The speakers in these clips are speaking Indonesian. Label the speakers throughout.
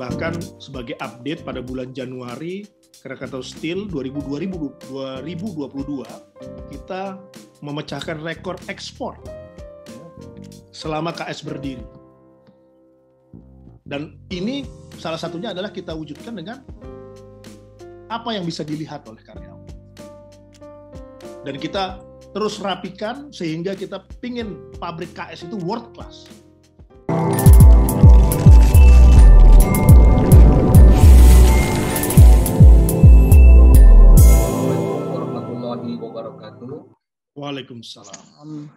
Speaker 1: bahkan sebagai update pada bulan Januari Krakatau Steel 2022 kita memecahkan rekor ekspor selama KS berdiri. Dan ini salah satunya adalah kita wujudkan dengan apa yang bisa dilihat oleh karyawan. Dan kita terus rapikan sehingga kita pingin pabrik KS itu world class.
Speaker 2: Assalamualaikum warahmatullahi wabarakatuh.
Speaker 1: Waalaikumsalam.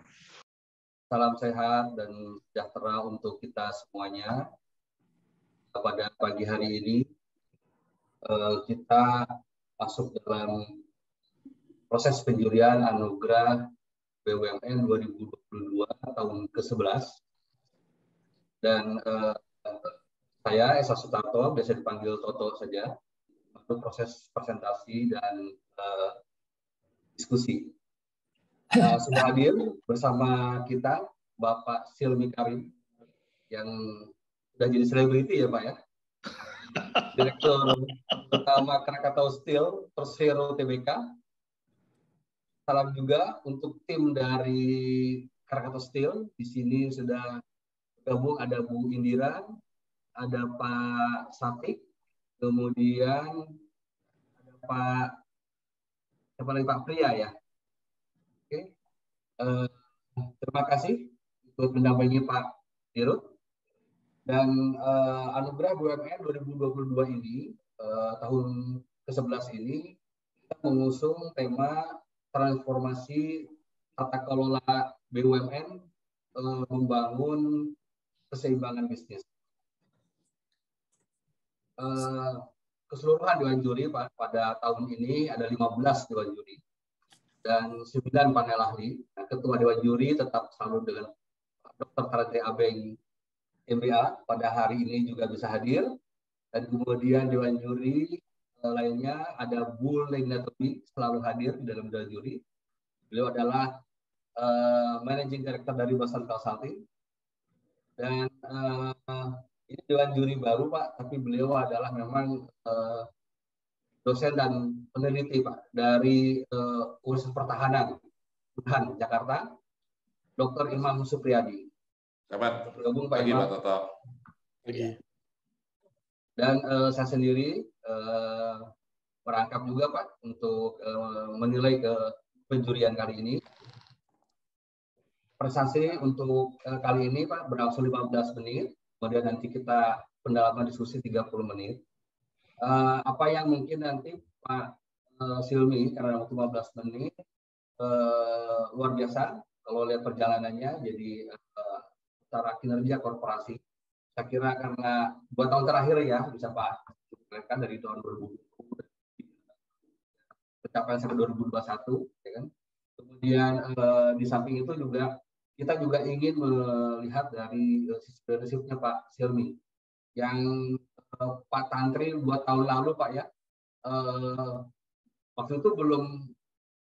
Speaker 2: Salam sehat dan sejahtera untuk kita semuanya. Pada pagi hari ini kita masuk dalam proses penjurian anugerah BUMN 2022 tahun ke-11. Dan saya Esa Sutarto, biasa dipanggil Toto saja, untuk proses presentasi dan diskusi. Sudah hadir bersama kita Bapak Silmi Karim yang sudah jadi selebriti ya Pak ya, Direktur Utama Krakatau Steel Persero Tbk. Salam juga untuk tim dari Krakatau Steel. Di sini sudah bergabung ada Bu Indira, ada Pak Safik, kemudian ada Pak Pria ya. Oke. Terima kasih untuk mendampingi Pak Dirut. Dan anugerah BUMN 2022 ini, tahun ke-11 ini, kita mengusung tema transformasi tata kelola BUMN membangun keseimbangan bisnis. Keseluruhan Dewan Juri pada tahun ini ada 15 Dewan Juri dan 9 panel ahli. Nah, Ketua Dewan Juri tetap selalu dengan Dr. Tandri Abeng MBA, pada hari ini juga bisa hadir. Dan kemudian Dewan Juri lainnya ada Bu Lena Tobi selalu hadir di dalam Dewan Juri. Beliau adalah Managing Director dari Boston Consulting. Dan ini Dewan Juri baru Pak, tapi beliau adalah memang dosen dan peneliti Pak dari Universitas Pertahanan Unhan Jakarta, Dr. Imam Supriyadi.
Speaker 3: Selamat
Speaker 2: bergabung Pak
Speaker 3: pagi
Speaker 2: Imam.
Speaker 3: Pak Toto.
Speaker 1: Pagi.
Speaker 2: Dan saya sendiri merangkap juga Pak untuk menilai ke penjurian kali ini. Prestasi untuk kali ini Pak berlangsung 15 menit, kemudian nanti kita pendalaman diskusi 30 menit. Apa yang mungkin nanti Pak Silmi, karena waktu 15 menit, luar biasa kalau lihat perjalanannya, jadi secara kinerja korporasi. Saya kira karena 2 tahun terakhir ya, bisa Pak kan dari tahun 2020 pencapaian sampai 2021, ya kan. Kemudian di samping itu juga kita juga ingin melihat dari sisi leadership-nya Pak Silmi, yang Pak Tantri 2 tahun lalu Pak ya, waktu itu belum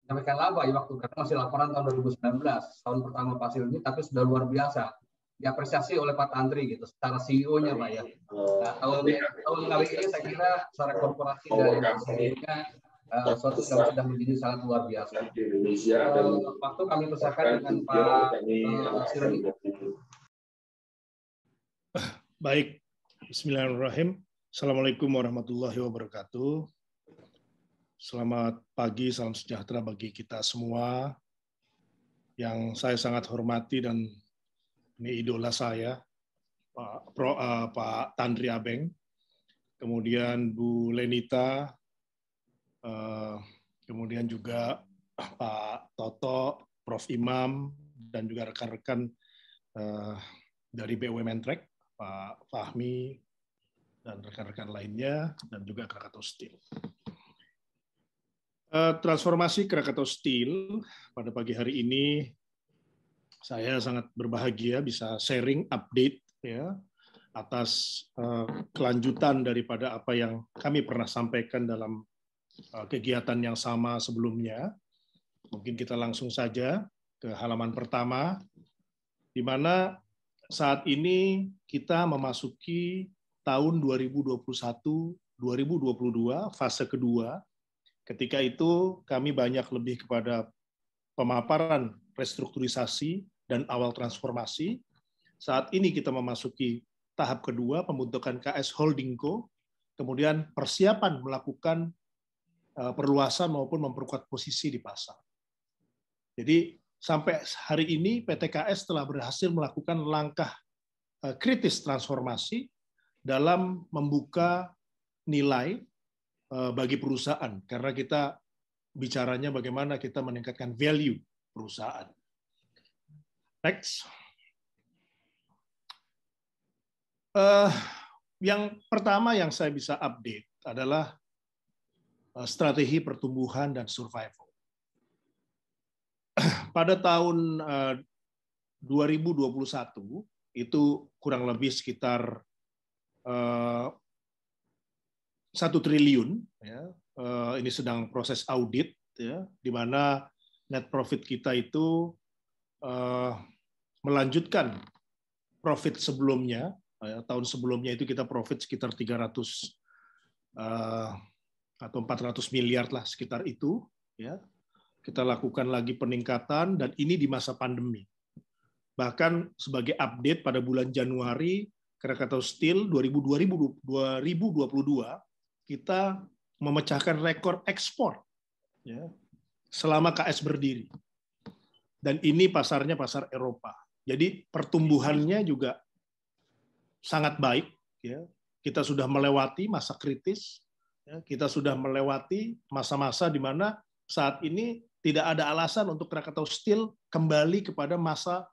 Speaker 2: menyampaikan laba ya, waktu karena masih laporan tahun 2019, tahun pertama Pak Silmi, tapi sudah luar biasa diapresiasi oleh Pak Tantri gitu, secara CEO-nya Pak ya. Nah, tahun kali ini saya kira secara korporasi dan CEO-nya suatu yang sudah menjadi sangat luar biasa. Waktu kami persilakan dengan Pak Silmi.
Speaker 1: Baik, Bismillahirrahmanirrahim. Assalamualaikum warahmatullahi wabarakatuh. Selamat pagi, salam sejahtera bagi kita semua. Yang saya sangat hormati dan ini idola saya, Pak Tandri Abeng, kemudian Bu Lenita, kemudian juga Pak Toto, Prof. Imam, dan juga rekan-rekan dari BUMN Track, Pak Fahmi, dan rekan-rekan lainnya, dan juga Krakatau Steel. Transformasi Krakatau Steel pada pagi hari ini, saya sangat berbahagia bisa sharing update ya atas kelanjutan daripada apa yang kami pernah sampaikan dalam kegiatan yang sama sebelumnya. Mungkin kita langsung saja ke halaman pertama, di mana saat ini kita memasuki tahun 2021-2022, fase kedua. Ketika itu kami banyak lebih kepada pemaparan restrukturisasi dan awal transformasi. Saat ini kita memasuki tahap kedua, pembentukan KS Holdingco, kemudian persiapan melakukan perluasan maupun memperkuat posisi di pasar. Jadi sampai hari ini PT KS telah berhasil melakukan langkah kritis transformasi dalam membuka nilai bagi perusahaan, karena kita bicaranya bagaimana kita meningkatkan value perusahaan. Next. Yang pertama yang saya bisa update adalah strategi pertumbuhan dan survival. Pada tahun 2021 itu kurang lebih sekitar 1 triliun, ya. Ini sedang proses audit, ya, di mana net profit kita itu melanjutkan profit sebelumnya. Tahun sebelumnya itu kita profit sekitar 300 atau 400 miliar lah, sekitar itu, ya. Kita lakukan lagi peningkatan, dan ini di masa pandemi. Bahkan sebagai update pada bulan Januari, Krakatau Steel 2022 kita memecahkan rekor ekspor, ya, selama KS berdiri. Dan ini pasarnya pasar Eropa. Jadi pertumbuhannya juga sangat baik. Ya. Kita sudah melewati masa kritis. Ya. Kita sudah melewati masa-masa di mana saat ini tidak ada alasan untuk Krakatau Steel kembali kepada masa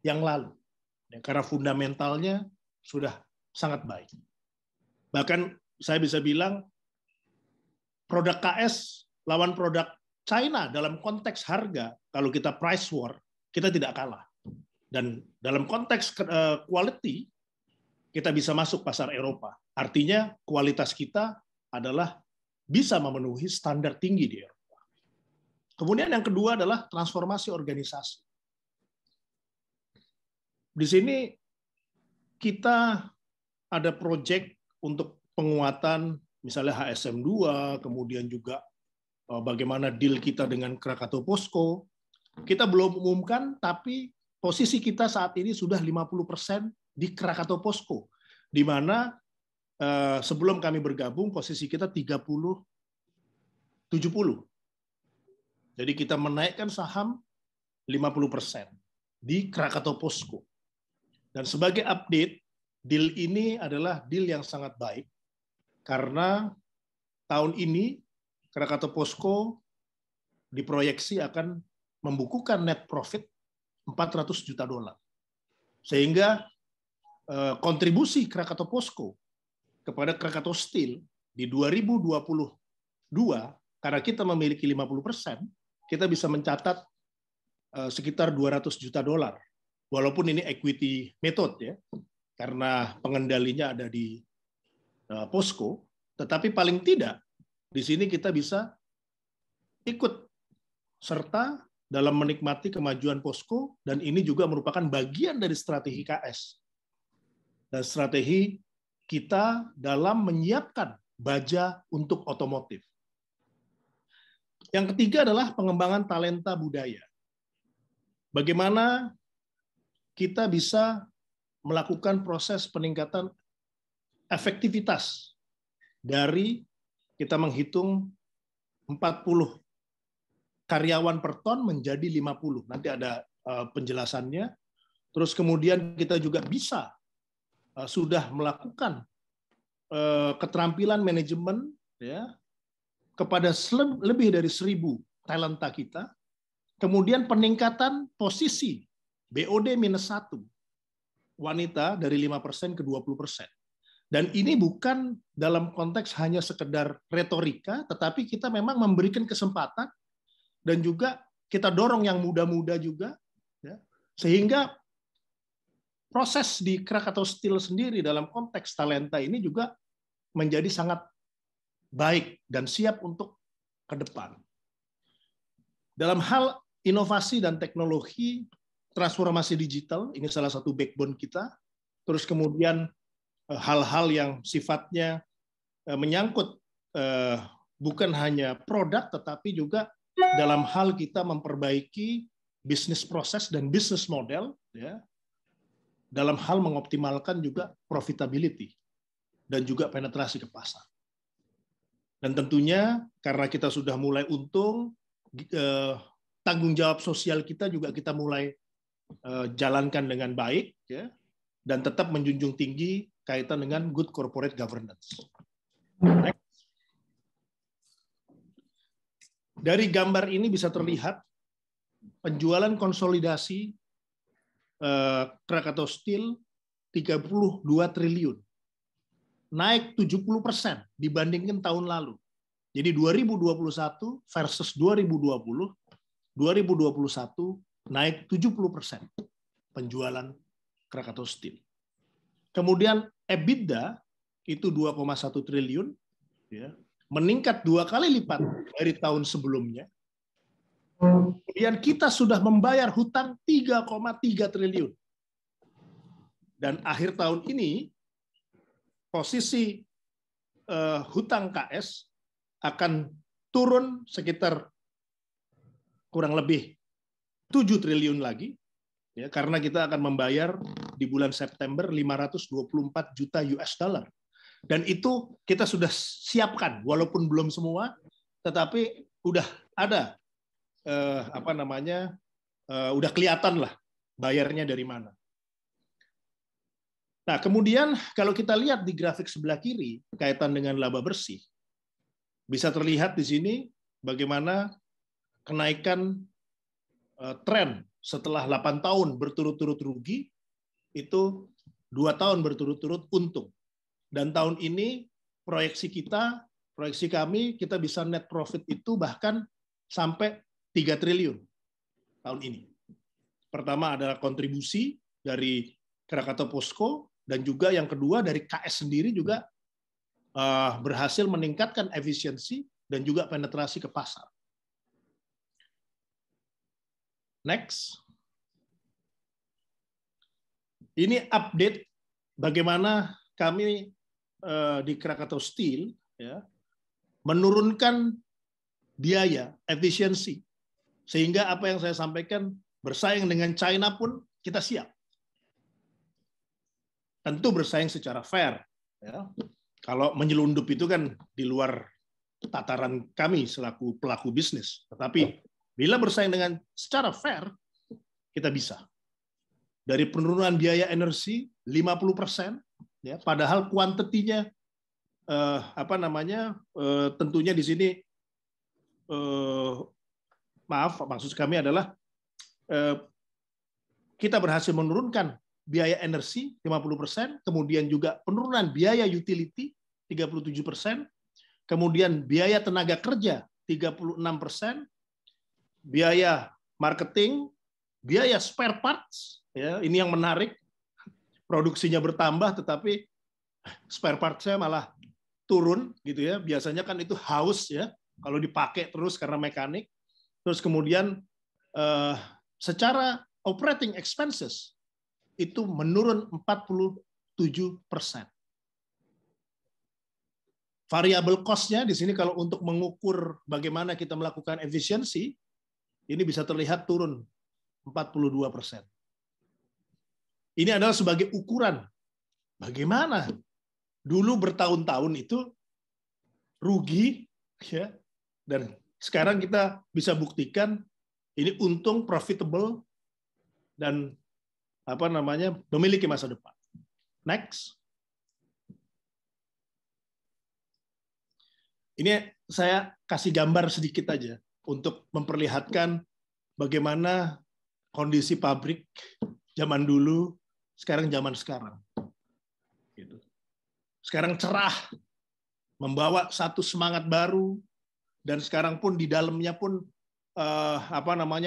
Speaker 1: yang lalu. Ya, karena fundamentalnya sudah sangat baik. Bahkan saya bisa bilang produk KS lawan produk China dalam konteks harga, kalau kita price war, kita tidak kalah. Dan dalam konteks quality, kita bisa masuk pasar Eropa. Artinya kualitas kita adalah bisa memenuhi standar tinggi di Eropa. Kemudian yang kedua adalah transformasi organisasi. Di sini kita ada proyek untuk penguatan misalnya HSM 2, kemudian juga bagaimana deal kita dengan Krakatau Posko. Kita belum umumkan, tapi posisi kita saat ini sudah 50% di Krakatau Posko, di mana sebelum kami bergabung posisi kita 30-70. Jadi kita menaikkan saham 50% di Krakatau Posko. Dan sebagai update, deal ini adalah deal yang sangat baik, karena tahun ini Krakatau Posko diproyeksi akan membukukan net profit $400 juta. Sehingga kontribusi Krakatau Posko kepada Krakatau Steel di 2022, karena kita memiliki 50%, kita bisa mencatat sekitar $200 juta. Walaupun ini equity method, ya, karena pengendalinya ada di Posko, tetapi paling tidak di sini kita bisa ikut serta dalam menikmati kemajuan Posko, dan ini juga merupakan bagian dari strategi KS dan strategi kita dalam menyiapkan baja untuk otomotif. Yang ketiga adalah pengembangan talenta budaya. Bagaimana kita bisa melakukan proses peningkatan efektivitas dari kita menghitung 40 karyawan per ton menjadi 50. Nanti ada penjelasannya. Terus kemudian kita juga bisa sudah melakukan keterampilan manajemen, ya, kepada lebih dari 1.000 talenta kita. Kemudian peningkatan posisi BOD-1 wanita dari 5% ke 20%. Dan ini bukan dalam konteks hanya sekedar retorika, tetapi kita memang memberikan kesempatan dan juga kita dorong yang muda-muda juga, ya, sehingga proses di Krakatau Steel sendiri dalam konteks talenta ini juga menjadi sangat baik dan siap untuk ke depan. Dalam hal inovasi dan teknologi, transformasi digital, ini salah satu backbone kita. Terus kemudian hal-hal yang sifatnya menyangkut bukan hanya produk, tetapi juga dalam hal kita memperbaiki bisnis proses dan bisnis model, ya, dalam hal mengoptimalkan juga profitability dan juga penetrasi ke pasar. Dan tentunya karena kita sudah mulai untung, tanggung jawab sosial kita juga kita mulai jalankan dengan baik, ya, dan tetap menjunjung tinggi kaitan dengan good corporate governance. Next. Dari gambar ini bisa terlihat penjualan konsolidasi Krakatau Steel 32 triliun. Naik 70% dibandingkan tahun lalu. Jadi 2021 versus 2020, 2021 naik 70% penjualan Krakatau Steel. Kemudian EBITDA itu 2,1 triliun, ya, meningkat 2 kali lipat dari tahun sebelumnya. Kemudian kita sudah membayar hutang 3,3 triliun. Dan akhir tahun ini posisi hutang KS akan turun sekitar kurang lebih 7 triliun lagi, ya, karena kita akan membayar di bulan September 524 juta US dollar. Dan itu kita sudah siapkan, walaupun belum semua, tetapi udah ada udah kelihatan lah bayarnya dari mana. Nah, kemudian kalau kita lihat di grafik sebelah kiri kaitan dengan laba bersih, bisa terlihat di sini bagaimana kenaikan tren setelah 8 tahun berturut-turut rugi, itu 2 tahun berturut-turut untung. Dan tahun ini proyeksi kami, kita bisa net profit itu bahkan sampai 3 triliun tahun ini. Pertama adalah kontribusi dari Krakatau Posko, dan juga yang kedua dari KS sendiri juga berhasil meningkatkan efisiensi dan juga penetrasi ke pasar. Next. Ini update bagaimana kami di Krakatau Steel, ya, menurunkan biaya, efisiensi, sehingga apa yang saya sampaikan, bersaing dengan China pun kita siap. Tentu bersaing secara fair, ya. Kalau menyelundup itu kan di luar tataran kami selaku pelaku bisnis. Tetapi bila bersaing dengan secara fair, kita bisa. Dari penurunan biaya energi 50%, ya, padahal kuantitinya tentunya di sini maksud kami adalah kita berhasil menurunkan biaya energi 50%, kemudian juga penurunan biaya utility 37%, kemudian biaya tenaga kerja 36%, biaya marketing, biaya spare parts, ya, ini yang menarik, produksinya bertambah tetapi spare parts-nya malah turun gitu ya. Biasanya kan itu haus ya kalau dipakai terus karena mekanik. Terus kemudian secara operating expenses itu menurun 47%. Variable cost-nya di sini kalau untuk mengukur bagaimana kita melakukan efisiensi, ini bisa terlihat turun 42%. Ini adalah sebagai ukuran bagaimana dulu bertahun-tahun itu rugi, ya, dan sekarang kita bisa buktikan ini untung, profitable, dan memiliki masa depan. Next. Ini saya kasih gambar sedikit aja untuk memperlihatkan bagaimana kondisi pabrik zaman dulu, zaman sekarang. Sekarang cerah, membawa satu semangat baru, dan sekarang pun di dalamnya pun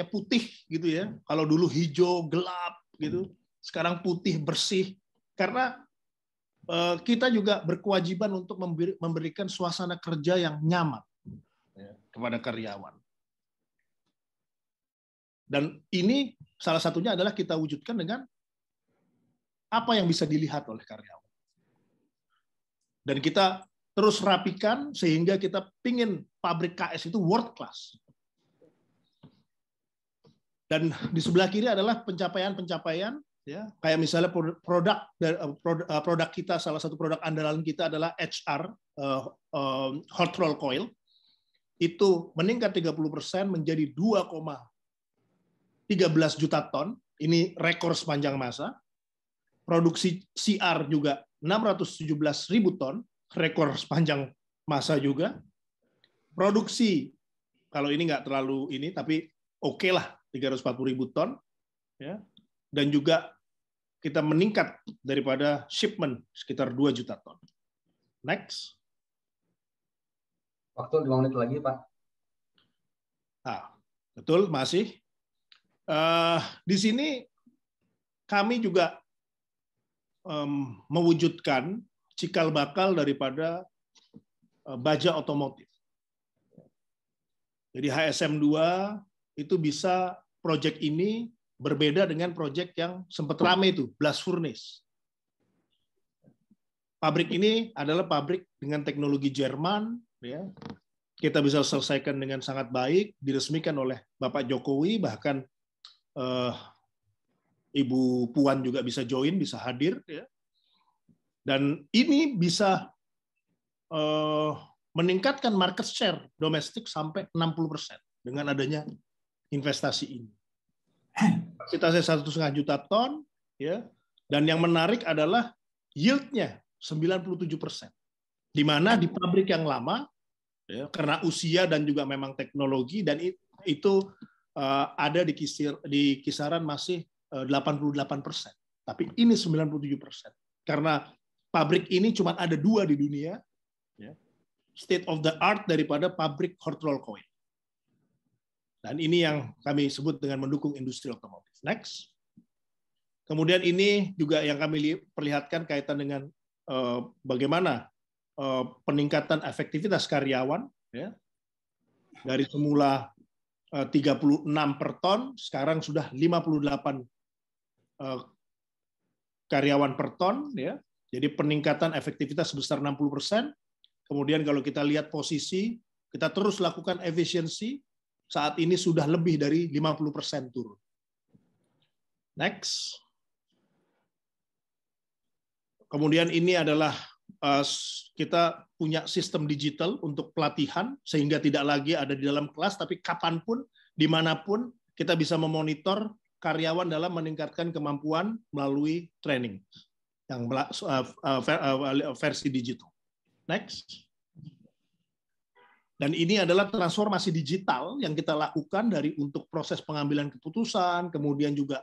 Speaker 1: putih gitu ya. Kalau dulu hijau gelap gitu, sekarang putih bersih, karena kita juga berkewajiban untuk memberikan suasana kerja yang nyaman kepada karyawan. Dan ini salah satunya adalah kita wujudkan dengan apa yang bisa dilihat oleh karyawan. Dan kita terus rapikan sehingga kita pingin pabrik KS itu world class. Dan di sebelah kiri adalah pencapaian-pencapaian, ya, kayak misalnya produk kita, salah satu produk andalan kita adalah HR, hot roll coil, itu meningkat 30% menjadi 2,13 juta ton, ini rekor sepanjang masa. Produksi CR juga 617.000 ton, rekor sepanjang masa juga. Produksi, kalau ini nggak terlalu ini, tapi oke lah, 340.000 ton, ya. Dan juga kita meningkat daripada shipment sekitar 2 juta ton. Next.
Speaker 2: Waktu 5 menit lagi, Pak.
Speaker 1: Nah, betul, masih. Di sini kami juga mewujudkan cikal bakal daripada baja otomotif. Jadi HSM 2 itu bisa proyek ini berbeda dengan proyek yang sempat ramai itu, blast furnace. Pabrik ini adalah pabrik dengan teknologi Jerman, ya. Kita bisa selesaikan dengan sangat baik, diresmikan oleh Bapak Jokowi, bahkan Ibu Puan juga bisa join, bisa hadir, ya. Dan ini bisa meningkatkan market share domestik sampai 60% dengan adanya investasi ini. Kapasitasnya 1,5 juta ton, ya. Dan yang menarik adalah yield-nya 97%. Di mana di pabrik yang lama, ya, karena usia dan juga memang teknologi, dan itu ada di kisaran masih 88%. Tapi ini 97%. Karena pabrik ini cuma ada 2 di dunia, ya, state of the art daripada pabrik hot roll coil. Dan ini yang kami sebut dengan mendukung industri otomotif. Next. Kemudian ini juga yang kami perlihatkan kaitan dengan bagaimana peningkatan efektivitas karyawan, ya. Dari semula 36 per ton, sekarang sudah 58 karyawan per ton, ya. Jadi peningkatan efektivitas sebesar 60%. Kemudian kalau kita lihat posisi, kita terus lakukan efisiensi, saat ini sudah lebih dari 50% turun. Next. Kemudian ini adalah kita punya sistem digital untuk pelatihan, sehingga tidak lagi ada di dalam kelas, tapi kapanpun, dimanapun, kita bisa memonitor karyawan dalam meningkatkan kemampuan melalui training yang versi digital. Next. Dan ini adalah transformasi digital yang kita lakukan dari untuk proses pengambilan keputusan, kemudian juga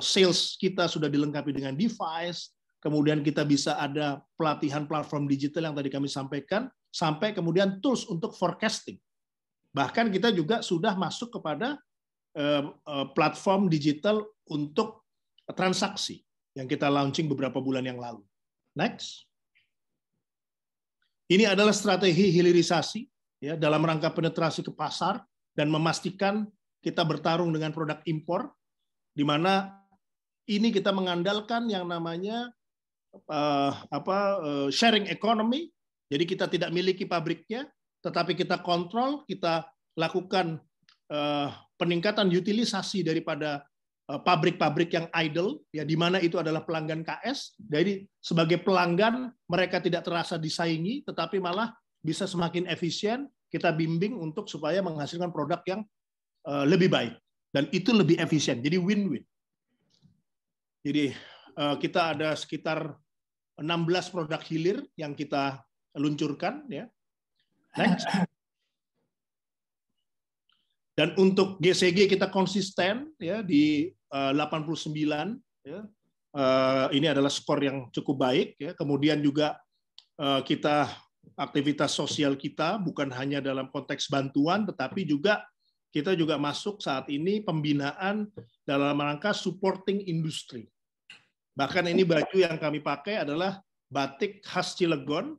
Speaker 1: sales kita sudah dilengkapi dengan device, kemudian kita bisa ada pelatihan platform digital yang tadi kami sampaikan, sampai kemudian tools untuk forecasting. Bahkan kita juga sudah masuk kepada platform digital untuk transaksi yang kita launching beberapa bulan yang lalu. Next. Ini adalah strategi hilirisasi, ya, dalam rangka penetrasi ke pasar dan memastikan kita bertarung dengan produk impor, di mana ini kita mengandalkan yang namanya sharing economy. Jadi kita tidak miliki pabriknya, tetapi kita kontrol, kita lakukan peningkatan utilisasi daripada pabrik-pabrik yang idle, ya, di mana itu adalah pelanggan KS. Jadi sebagai pelanggan mereka tidak terasa disaingi, tetapi malah bisa semakin efisien. Kita bimbing untuk supaya menghasilkan produk yang lebih baik, dan itu lebih efisien. Jadi win-win. Jadi kita ada sekitar 16 produk hilir yang kita luncurkan, ya. Next. Dan untuk GCG kita konsisten, ya, di 89, ya. Ini adalah skor yang cukup baik, ya. Kemudian juga kita aktivitas sosial kita bukan hanya dalam konteks bantuan, tetapi juga kita juga masuk saat ini pembinaan dalam rangka supporting industri. Bahkan ini baju yang kami pakai adalah batik khas Cilegon,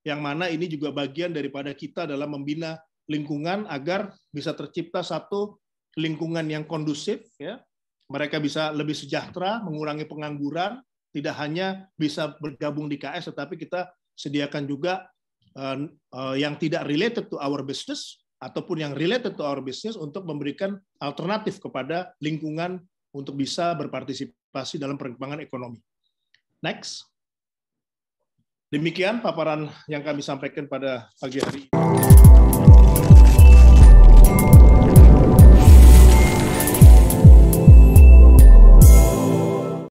Speaker 1: yang mana ini juga bagian daripada kita dalam membina lingkungan agar bisa tercipta satu lingkungan yang kondusif, ya. Mereka bisa lebih sejahtera, mengurangi pengangguran, tidak hanya bisa bergabung di KS, tetapi kita sediakan juga yang tidak related to our business ataupun yang related to our business untuk memberikan alternatif kepada lingkungan untuk bisa berpartisipasi dalam perkembangan ekonomi. Next. Demikian paparan yang kami sampaikan pada pagi hari ini.